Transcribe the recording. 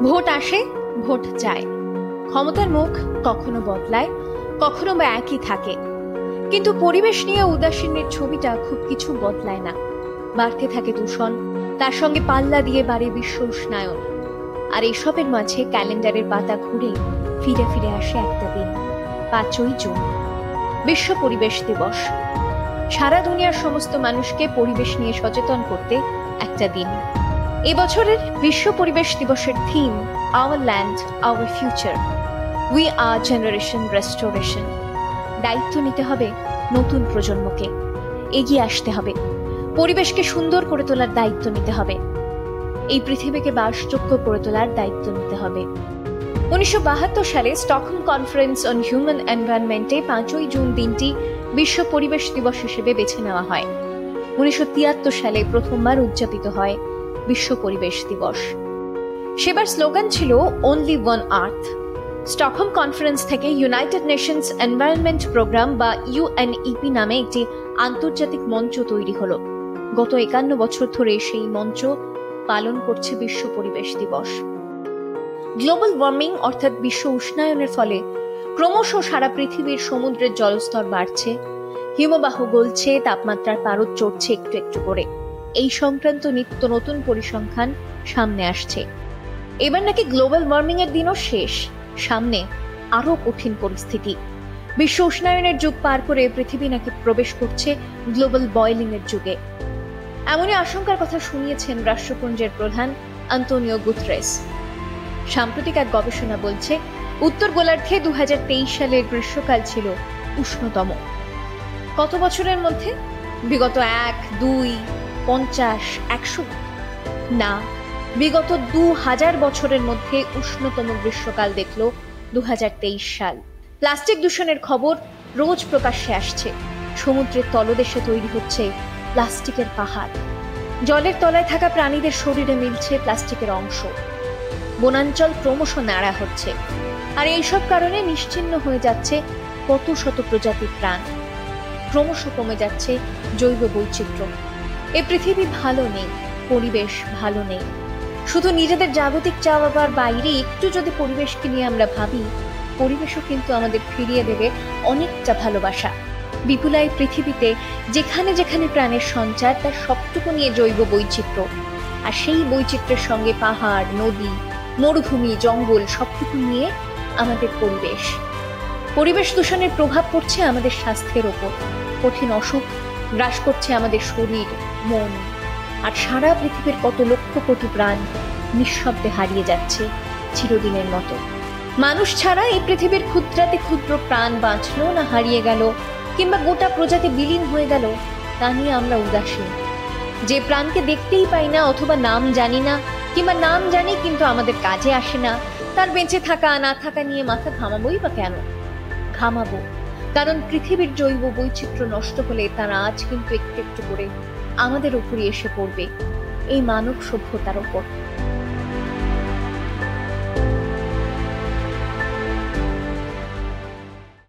Vote আসে, vote যায়। ক্ষমতার মুখ কখনো বদলায়, কখনো বা একই থাকে। কিন্তু পরিবেশ নিয়ে উদাসীনের ছবিটা খুব কিছু বদলায় না। বাড়তে থাকে দূষণ, তার সঙ্গে পাল্লা দিয়ে বাড়ে বিশ্ব উষ্ণায়ন। আর এসবের মাঝে ক্যালেন্ডারের পাতা ঘুরে ফিরে ফিরে আসে একটা দিন, 5ই জুন, বিশ্ব পরিবেশ দিবস। সারা দুনিয়ার সমস্ত মানুষকে পরিবেশ নিয়ে সচেতন করতে একটা দিন। এবছরের বিশ্ব পরিবেশ দিবসের theme our land, our future. We are generation restoration. দায়িত্ব নিতে হবে নতুন প্রজন্মকে, এগিয়ে আসতে হবে, পরিবেশকে সুন্দর করে তোলার দায়িত্ব নিতে হবে, এই পৃথিবীকে বাসযোগ্য করে তোলার দায়িত্ব নিতে হবে। 1972 সালে স্টকহোম কনফারেন্স অন হিউম্যান এনভায়রনমেন্টে 5ই জুন দিনটি বিশ্ব পরিবেশ দিবস হিসেবে বেছে নেওয়া হয়। 1973 সালে প্রথমবার উদযাপিত হয় বিশ্ব পরিবেশ দিবস। সেবার স্লোগান ছিল অনলি ওয়ান আর্থ। স্টকহোম কনফারেন্স থেকে ইউনাইটেড নেশনস এনভায়রনমেন্ট প্রোগ্রাম বা ইউএনইপি নামে একটি আন্তর্জাতিক মঞ্চ তৈরি হলো। গত 51 বছর ধরে সেই মঞ্চ পালন করছে বিশ্ব পরিবেশ দিবস। গ্লোবাল ওয়ার্মিং অর্থাৎ বিশ্ব উষ্ণায়নের ফলে ক্রমশ সারা পৃথিবীর সমুদ্রের জলস্তর বাড়ছে, হিমবাহ গলছে, তাপমাত্রার পারদ চড়ছে একটু একটু করে। এই সংক্রান্ত নিত্য নতুন পরিসংখ্যান সামনে আসছে। এবার নাকি গ্লোবাল ওয়ার্মিং এর দিনও শেষ, সামনে আরো কঠিন পরিস্থিতি। বিশ্ব উষ্ণায়নের যুগ পার করে পৃথিবী নাকি প্রবেশ করছে গ্লোবাল বয়লিং এর যুগে। এমনই আশঙ্কার কথা শুনিয়েছেন রাষ্ট্রপুঞ্জের প্রধান আন্তোনিও গুতেরেস। সাম্প্রতিক এক গবেষণা বলছে উত্তর গোলার্ধে 2023 সালের গ্রীষ্মকাল ছিল উষ্ণতম। কত বছরের মধ্যে? বিগত 1, 2, 50, 100 না, বিগত 2000 বছরের মধ্যে উষ্ণতম গ্রীষ্মকাল দেখল 2023 সাল। প্লাস্টিক দূষণের খবর রোজ প্রকাশ্যে আসছে। সমুদ্রের তলদেশে তৈরি হচ্ছে প্লাস্টিকের পাহাড়। জলের তলায় থাকা প্রাণীদের শরীরে মিলছে প্লাস্টিকের অংশ। বনাঞ্চল ক্রমশ নাড়া হচ্ছে। আর এইসব কারণে নিশ্চিহ্ন হয়ে যাচ্ছে কত শত প্রজাতির প্রাণ। ক্রমশ কমে যাচ্ছে জৈব বৈচিত্র্য। এ পৃথিবী ভালো নেই, পরিবেশ ভালো নেই। শুধু নিজেদের জাগতিক চাওয়ার বাইরে একটু যদি পরিবেশকে নিয়ে আমরা ভাবি, পরিবেশও কিন্তু আমাদের ফিরিয়ে দেবে অনেকটা ভালোবাসা। বিপুলায় পৃথিবীতে যেখানে যেখানে প্রাণের সঞ্চার, তার সবটুকু নিয়ে জৈব বৈচিত্র্য। আর সেই বৈচিত্র্যের সঙ্গে পাহাড়, নদী, মরুভূমি, জঙ্গল সবটুকু নিয়ে আমাদের পরিবেশ। পরিবেশ দূষণের প্রভাব পড়ছে আমাদের স্বাস্থ্যের ওপর। কঠিন অসুখ গ্রাস করছে আমাদের শরীর, মন। আর সারা পৃথিবীর কত লক্ষ কোটি প্রাণ নিঃশব্দে হারিয়ে যাচ্ছে চিরদিনের মতো। মানুষ ছাড়া এই পৃথিবীর ক্ষুদ্রাতি ক্ষুদ্র প্রাণ বাঁচলো না হারিয়ে গেল, কিংবা গোটা প্রজাতি বিলীন হয়ে গেল, তা নিয়ে আমরা উদাসীন। যে প্রাণকে দেখতেই পাই না, অথবা নাম জানি না, কিংবা নাম জানি কিন্তু আমাদের কাজে আসে না, তার বেঁচে থাকা না থাকা নিয়ে মাথা ঘামাবোই বা কেন? ঘামাবো কারণ পৃথিবীর জৈব বৈচিত্র্য নষ্ট হলে তার আজ কিন্তু একটু একটু করে আমাদের উপরই এসে পড়বে, এই মানব সভ্যতার ওপর।